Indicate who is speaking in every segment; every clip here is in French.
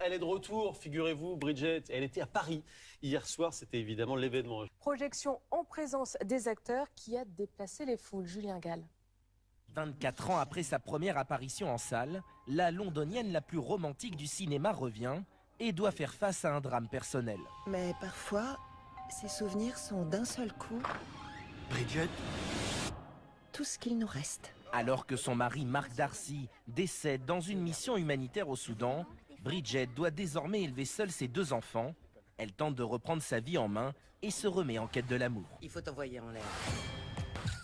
Speaker 1: Elle est de retour, figurez-vous, Bridget. Elle était à Paris hier soir, c'était évidemment l'événement.
Speaker 2: Projection en présence des acteurs qui a déplacé les foules. Julien Gall.
Speaker 3: 24 ans après sa première apparition en salle, la londonienne la plus romantique du cinéma revient et doit faire face à un drame personnel.
Speaker 4: Mais parfois, ces souvenirs sont d'un seul coup
Speaker 5: Bridget,
Speaker 4: tout ce qu'il nous reste.
Speaker 3: Alors que son mari Mark Darcy décède dans une mission humanitaire au Soudan, Bridget doit désormais élever seule ses 2 enfants. Elle tente de reprendre sa vie en main et se remet en quête de l'amour.
Speaker 6: Il faut t'envoyer en l'air.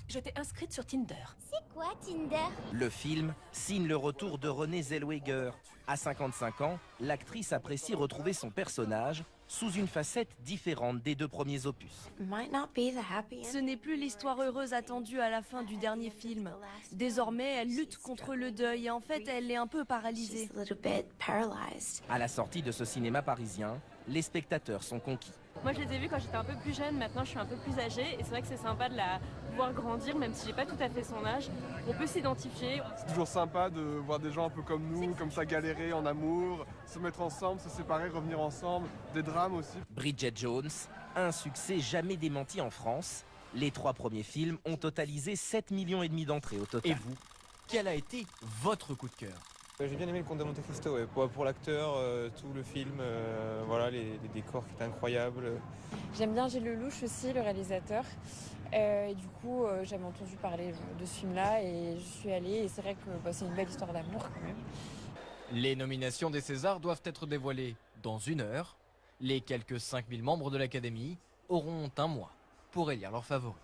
Speaker 2: Je t'ai inscrite sur Tinder.
Speaker 7: C'est quoi Tinder?
Speaker 3: Le film signe le retour de Renée Zellweger. À 55 ans, l'actrice apprécie retrouver son personnage sous une facette différente des 2 premiers opus.
Speaker 8: Ce n'est plus l'histoire heureuse attendue à la fin du dernier film. Désormais, elle lutte contre le deuil et en fait, elle est un peu paralysée.
Speaker 3: À la sortie de ce cinéma parisien, les spectateurs sont conquis.
Speaker 9: Moi je les ai vus quand j'étais un peu plus jeune, maintenant je suis un peu plus âgée et c'est vrai que c'est sympa de la voir grandir même si j'ai pas tout à fait son âge. On peut s'identifier.
Speaker 10: C'est toujours sympa de voir des gens un peu comme nous, comme ça galérer en amour, se mettre ensemble, se séparer, revenir ensemble, des drames aussi.
Speaker 3: Bridget Jones, un succès jamais démenti en France. Les 3 premiers films ont totalisé 7,5 millions d'entrées au total.
Speaker 5: et vous, quel a été votre coup de cœur?
Speaker 11: J'ai bien aimé le Comte de Monte Cristo, ouais. Pour l'acteur, tout le film, voilà, les décors qui étaient incroyables.
Speaker 12: J'aime bien Gilles Lelouch aussi, le réalisateur. Et du coup, j'avais entendu parler de ce film-là et je suis allée. Et c'est vrai que c'est une belle histoire d'amour quand même.
Speaker 5: Les nominations des Césars doivent être dévoilées dans 1 heure. Les quelques 5000 membres de l'Académie auront un mois pour élire leurs favoris.